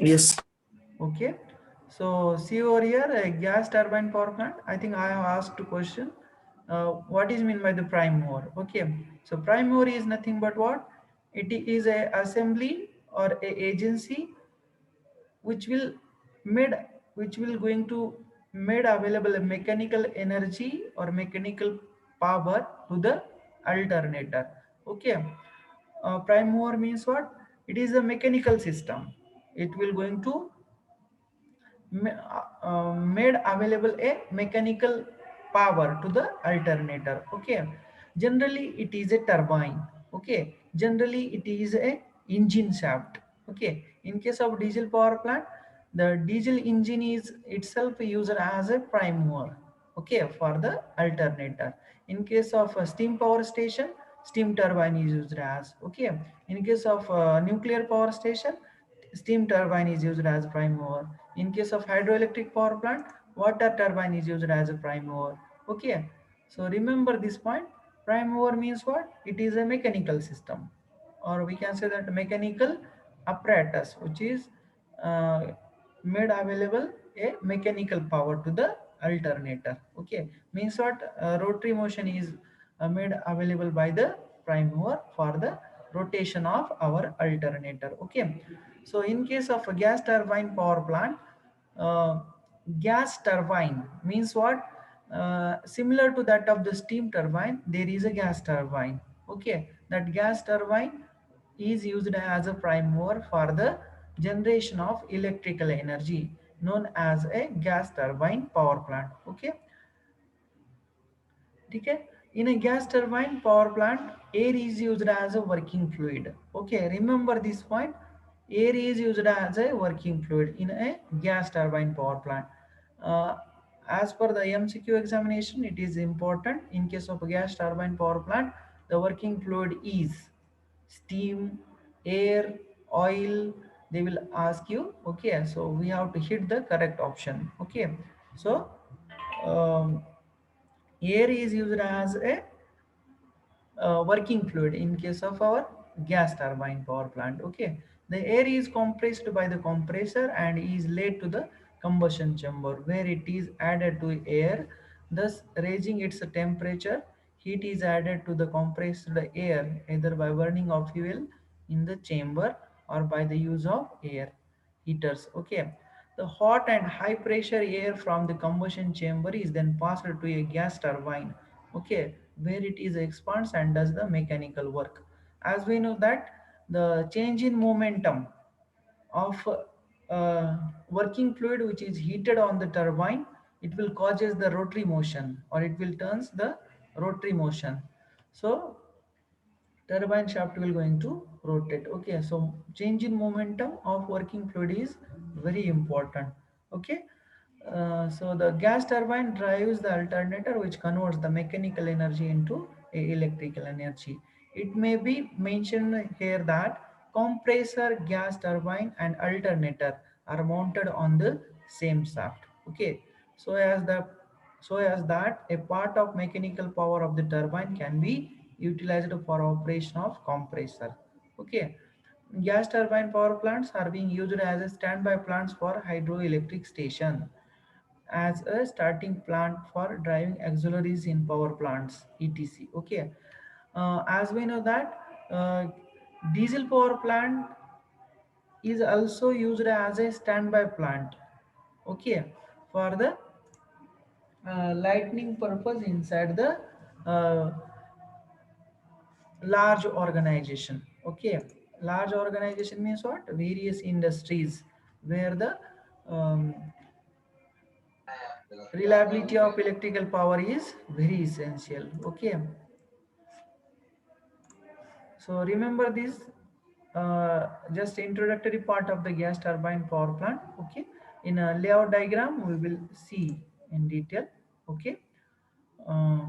Yes. Okay. So see over here, a gas turbine power plant. I think I have asked a question. What is mean by the prime mover? Okay. So prime mover is nothing but what? It is a assembly or a agency which will made which will going to made available a mechanical energy or mechanical power to the alternator. Okay. Prime mover means what? It is a mechanical system. It will going to made available a mechanical power to the alternator. Okay. Generally it is a turbine. Okay. Generally it is a engine shaft. Okay. In case of diesel power plant, the diesel engine is itself used as a prime mover. Okay, for the alternator. In case of a steam power station, steam turbine is used as. Okay. In case of nuclear power station, steam turbine is used as prime mover. In case of hydroelectric power plant, water turbine is used as a prime mover. Okay. So remember this point. Prime mover means what? It is a mechanical system, or we can say that mechanical apparatus which is uh, made available a mechanical power to the alternator. Okay. Means what? Rotary motion is made available by the prime mover for the rotation of our alternator. Okay. So in case of a gas turbine power plant, uh, gas turbine means what? Similar to that of the steam turbine, there is a gas turbine. Okay. That gas turbine is used as a prime mover for the generation of electrical energy, known as a gas turbine power plant. Okay. ठीक है. In a gas turbine power plant, air is used as a working fluid. Okay, remember this point. Air is used as a working fluid in a gas turbine power plant. uh, as per the MCQ examination, it is important. In case of a gas turbine power plant, the working fluid is steam, air, oil. They will ask you. Okay, so we have to hit the correct option. Okay. So um, air is used as a working fluid in case of our gas turbine power plant. Okay. The air is compressed by the compressor and is led to the combustion chamber where it is added to air, thus raising its temperature. Heat is added to the compressed air either by burning of fuel in the chamber or by the use of air heaters. Okay. The hot and high pressure air from the combustion chamber is then passed to a gas turbine. Okay, where it is expands and does the mechanical work. As we know that the change in momentum of working fluid which is heated on the turbine, it will causes the rotary motion, or it will turns the rotary motion. So turbine shaft will going to rotate. Okay, so change in momentum of working fluid is very important. Okay. So the gas turbine drives the alternator which converts the mechanical energy into electrical energy. It may be mentioned here that compressor, gas turbine and alternator are mounted on the same shaft. Okay. So as the so as that a part of mechanical power of the turbine can be utilized for operation of compressor. Okay. Gas turbine power plants are being used as a standby plants for hydroelectric station, as a starting plant for driving auxiliaries in power plants, etc. Okay. As we know that diesel power plant is also used as a standby plant. Okay. For the lightning purpose inside the uh, large organization. Okay. Large organization means what? Various industries where the um, reliability of electrical power is very essential. Okay. So remember this just introductory part of the gas turbine power plant. Okay. In a layout diagram we will see in detail. Okay. uh,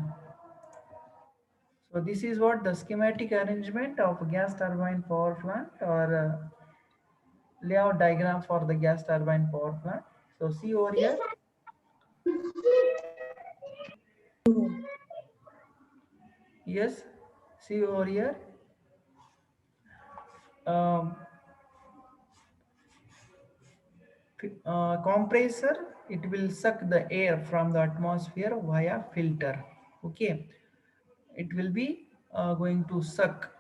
so this is what the schematic arrangement of gas turbine power plant, or layout diagram for the gas turbine power plant. So see over here. Yes, see over here. um, Compressor, it will suck the air from the atmosphere via filter. Okay, it will be going to suck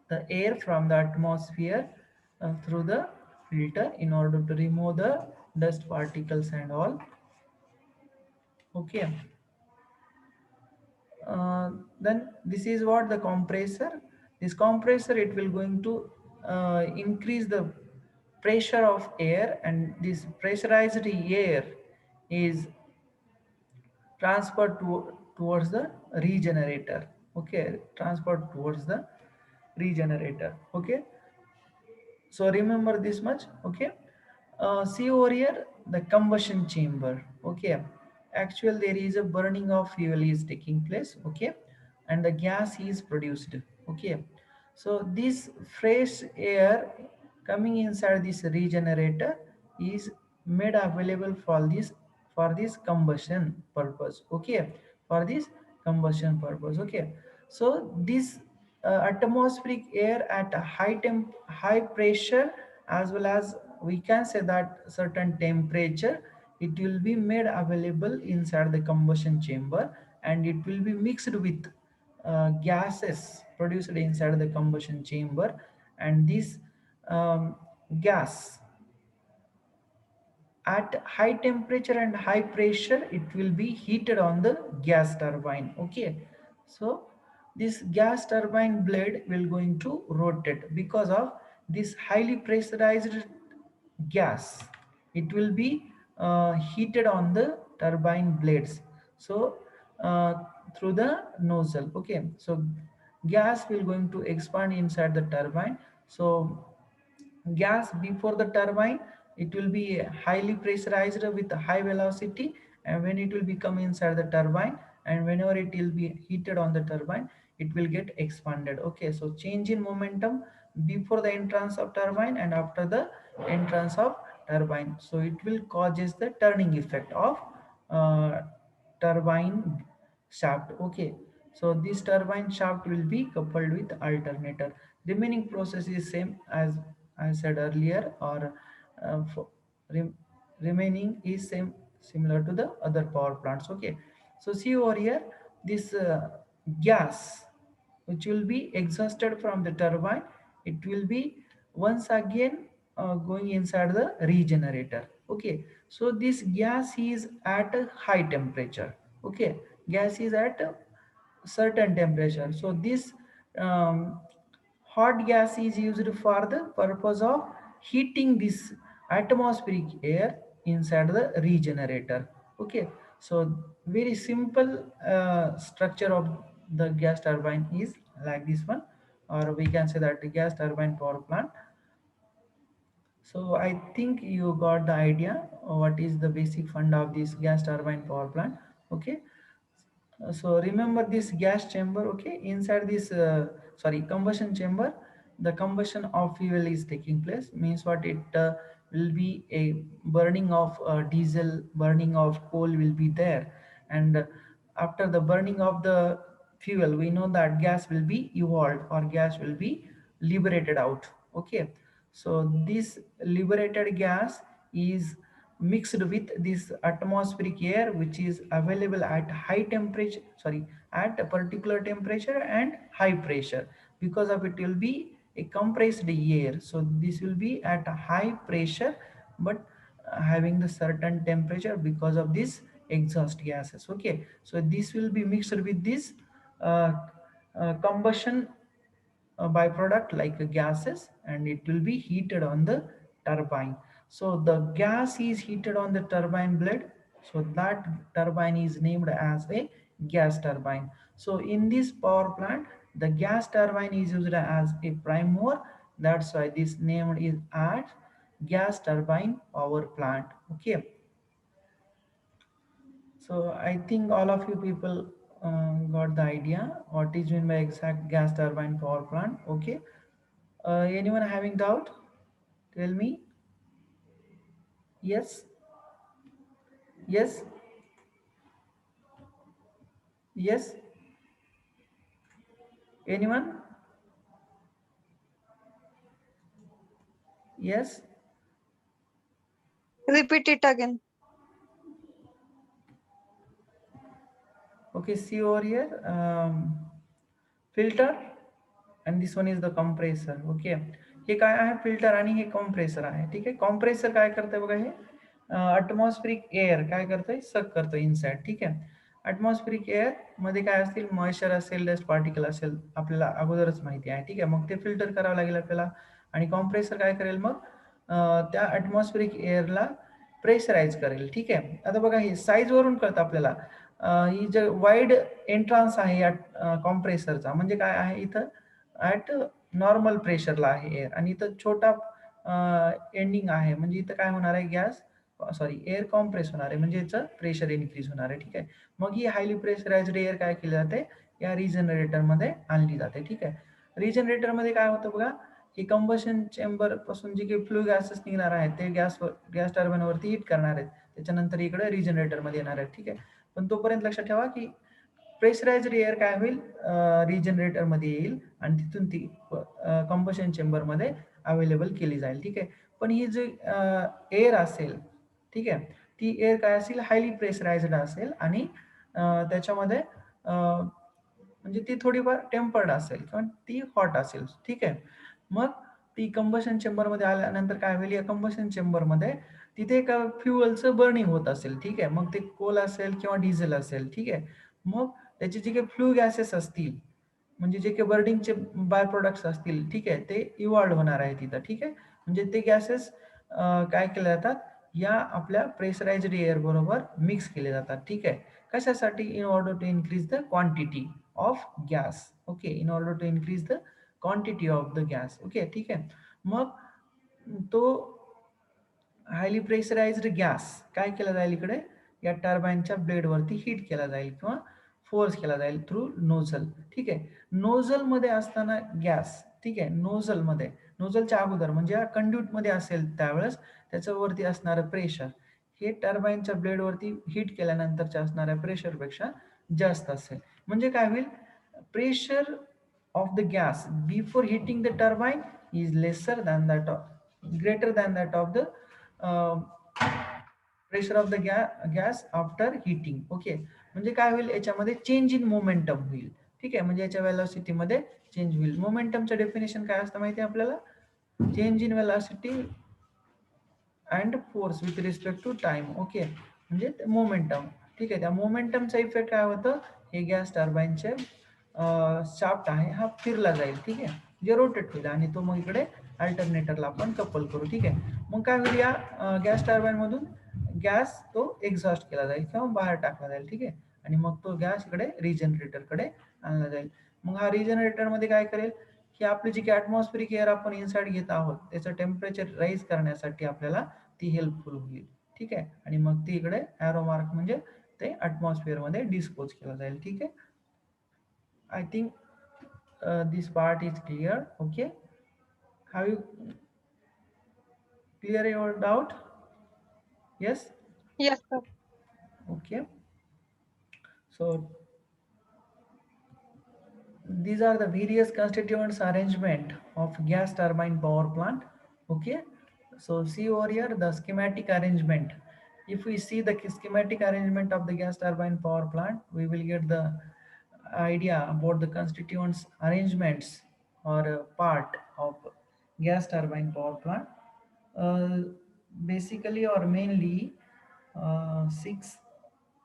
the air from the atmosphere through the filter in order to remove the dust particles and all. Okay, then this is what the compressor. This compressor, it will going to increase the pressure of air, and this pressurized air is transferred towards the regenerator. Okay, transferred towards the regenerator. Okay, so remember this much. Okay, see over here the combustion chamber. Okay, actually there is a burning of fuel is taking place. Okay, and the gas is produced. Okay, so this fresh air coming inside this regenerator is made available for this combustion purpose. Okay, for this combustion purpose. Okay, so this atmospheric air at a high pressure, as well as we can say that certain temperature, it will be made available inside the combustion chamber, and it will be mixed with gases produced inside the combustion chamber. And this um, gas at high temperature and high pressure, it will be heated on the gas turbine. Okay, so this gas turbine blade will going to rotate because of this highly pressurized gas. It will be heated on the turbine blades. So uh, through the nozzle. Okay, so gas will going to expand inside the turbine. So gas before the turbine, it will be highly pressurized with a high velocity, and when it will become inside the turbine, and whenever it will be heated on the turbine, it will get expanded. Okay, so change in momentum before the entrance of turbine and after the entrance of turbine, so it will causes the turning effect of uh, turbine shaft. Okay, so this turbine shaft will be coupled with alternator. Remaining process is same as I said earlier, or for rem- remaining is similar to the other power plants. Okay, so see over here, this gas which will be exhausted from the turbine, it will be once again going inside the regenerator. Okay, so this gas is at a high temperature. Okay, gas is at a certain temperature. So this um, hot gas is used for the purpose of heating this atmospheric air inside the regenerator. Okay, so very simple structure of the gas turbine is like this one, or we can say that the gas turbine power plant. So I think you got the idea what is the basic fund of this gas turbine power plant. Okay, so remember this gas chamber. Okay, inside this sorry, combustion chamber, the combustion of fuel is taking place, means what, it will be a burning of diesel, burning of coal will be there. And after the burning of the fuel, we know that gas will be evolved, or gas will be liberated out. Okay, so this liberated gas is mixed with this atmospheric air, which is available at high temperature, sorry, at a particular temperature and high pressure. Because of it will be a compressed air, so this will be at a high pressure, but having the certain temperature because of this exhaust gases. Okay, so this will be mixed with this uh, combustion byproduct like gases, and it will be heated on the turbine. So the gas is heated on the turbine blade, so that turbine is named as a gas turbine. So in this power plant, the gas turbine is used as a prime mover. That's why this name is as gas turbine power plant. Okay, so I think all of you people got the idea what is meant by exact gas turbine power plant. Okay, anyone having doubt? Tell me. Yes, yes, yes. Anyone? Yes. Repeat it again. Okay, see over here, filter, and this one is the compressor. Okay, हे काय आहे, filter आणि हे compressor आहे. ठीक आहे, compressor काय करतंय बघा, हे अटमॉस्फेरिक एअर काय करतंय, सक करतोय इनसाइड. ठीक आहे, अटमॉस्फेरिक एअर मध्ये काय असतील, मॉइश्चर असेल, डस्ट पार्टिकल असेल, आपल्याला अगोदरच माहिती आहे. ठीक आहे, मग ते फिल्टर करावं लागेल आपल्याला. आणि कॉम्प्रेसर काय करेल मग, त्या अटमॉस्फेरिक एअरला प्रेशराईज करेल. ठीक आहे, आता बघा हे साईजवरून कळतं आपल्याला. ही जे वाईड एंट्रान्स आहे या कॉम्प्रेसरचा, म्हणजे काय आहे, इथं ॲट नॉर्मल प्रेशरला आहे एअर, आणि इथं छोटा एंडिंग आहे, म्हणजे इथं काय होणार आहे, गॅस सॉरी एअर कॉम्प्रेस होणार आहे, म्हणजे याचं प्रेशर इन्क्रीज होणार आहे. ठीक आहे, मग ही हायली प्रेशराइज्ड एअर काय केली जाते, या रिजनरेटरमध्ये आणली जाते. ठीक आहे, रिजनरेटरमध्ये काय होतं बघा, ही कंबशन चेंबर पासून जे काही फ्लू गॅसेस निघणार आहेत ते गॅस टर्बाईनवरती हिट करणार आहेत, त्याच्यानंतर इकडे रिजनरेटरमध्ये येणार आहेत. ठीक आहे, पण तोपर्यंत लक्षात ठेवा की प्रेशराइज्ड एअर काय होईल, रिजनरेटरमध्ये येईल आणि तिथून ती कंबशन चेंबरमध्ये अवेलेबल केली जाईल. ठीक आहे, पण ही जी एअर असेल, ठीक आहे, ती एअर काय असेल, हायली प्रेशराइज्ड असेल, आणि त्याच्यामध्ये म्हणजे ती थोडीफार टेम्पर्ड असेल किंवा ती हॉट असेल. ठीक आहे, मग ती कंबशन चेंबरमध्ये आल्यानंतर काय होईल, या कंबशन चेंबरमध्ये तिथे एका फ्युअलचं बर्निंग होत असेल. ठीक आहे, मग ते कोल असेल किंवा डिझेल असेल. ठीक आहे, मग त्याचे जे काही फ्लू गॅसेस असतील, म्हणजे जे काही बर्निंगचे बाय प्रोडक्ट्स असतील, ठीक आहे, ते इव्हॉल्व होणार आहे तिथं. ठीक आहे, म्हणजे ते गॅसेस काय केले जातात, या आपल्या प्रेशराइज्ड एअर बरोबर मिक्स केले जातात. ठीक आहे, कशासाठी, in order to increase the quantity of gas. Okay, in order to increase the quantity of the gas. Okay, ठीक आहे, मग तो हायली प्रेशराइज्ड गॅस काय केला जाईल, इकडे या टर्बाईनच्या ब्लेडवरती हीट केला जाईल किंवा फोर्स केला जाईल थ्रू नोझल. ठीक आहे, नोझलमध्ये असताना गॅस, ठीक आहे, नोझलमध्ये, नोझलच्या अगोदर म्हणजे या कंड्यूटमध्ये असेल त्यावेळेस त्याच्यावरती असणारं प्रेशर हे टर्बाईनच्या ब्लेडवरती हीट केल्यानंतरच्या असणाऱ्या प्रेशरपेक्षा जास्त असेल. म्हणजे काय होईल, pressure of the gas before hitting the turbine is lesser than that of, greater than that of the uh, pressure of the gas after heating. Okay, म्हणजे काय होईल, याच्यामध्ये चेंज इन मोमेंटम होईल. ठीक आहे, म्हणजे याच्या वेलॉसिटीमध्ये चेंज होईल. मोमेंटमचं डेफिनेशन काय असतं माहिती आहे आपल्याला, change in velocity and force with respect to time. Okay, म्हणजे मोमेंटम. ठीक आहे, त्या मोमेंटमचा इफेक्ट काय होतं, हे गॅस टर्बाईनचे शाफ्ट आहे हा फिरला जाईल. ठीक आहे, जे रोटेट होईल, आणि तो मग इकडे अल्टरनेटरला आपण कपल करू. ठीक आहे, मग काय होईल, या गॅस टर्बाईनमधून गॅस तो एक्झॉस्ट केला जाईल किंवा बाहेर टाकला जाईल. ठीक आहे, आणि मग तो गॅस इकडे रिजनरेटरकडे आणला जाईल. मग हा रिजनरेटरमध्ये काय करेल, की आपली जी काही ॲटमॉस्फेरिक एअर आपण इनसाइड घेत आहोत त्याचं टेम्परेचर राईज करण्यासाठी आपल्याला ती हेल्पफुल होईल. ठीक आहे, आणि मग ती इकडे ॲरो मार्क म्हणजे ते ॲटमॉस्फिअरमध्ये डिस्पोज केलं जाईल. ठीक आहे, I think this part is clear. Okay, have you clear your doubt? Yes. Yes, sir. Okay, so these are the various constituents arrangement of gas turbine power plant. Okay, so see over here the schematic arrangement. If we see the schematic arrangement of the gas turbine power plant, we will get the idea about the constituents arrangements or part of gas turbine power plant. uh, Basically or mainly six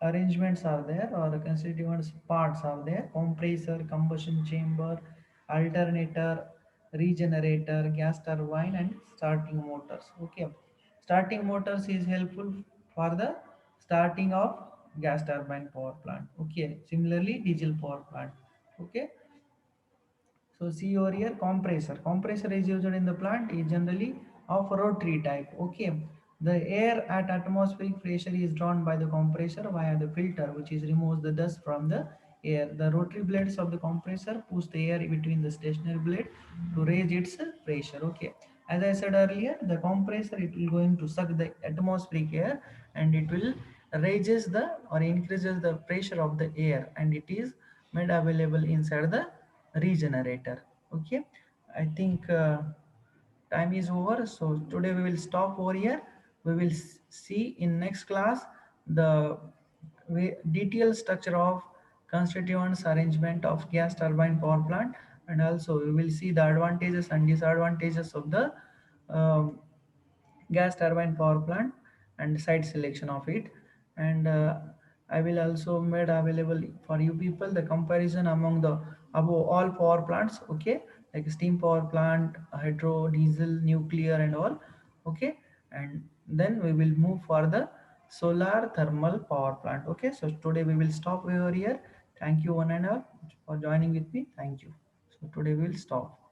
arrangements are there, or constituents parts are there: compressor, combustion chamber, alternator, regenerator, gas turbine, and starting motors. Okay, starting motors is helpful for the starting of gas turbine power plant. Okay, similarly diesel power plant. Okay, so see over here, compressor. Compressor is used in the plant is generally of rotary type. Okay. The air at atmospheric pressure is drawn by the compressor via the filter, which is removes the dust from the air. The rotary blades of the compressor push the air between the stationary blade to raise its pressure. Okay. As I said earlier, the compressor it will going to suck the atmospheric air, and it will raises the or increases the pressure of the air, and it is made available inside the regenerator. Okay, I think time is over, so today we will stop over here. we will see in next class the detailed structure of constituents arrangement of gas turbine power plant, and also we will see the advantages and disadvantages of the um, gas turbine power plant and site selection of it. And I will also made available for you people the comparison among the above all power plants, okay, like steam power plant, hydro, diesel, nuclear and all, okay. And then we will move for the solar thermal power plant, okay. So today we will stop over here. Thank you one and all for joining with me. Thank you. So today we will stop.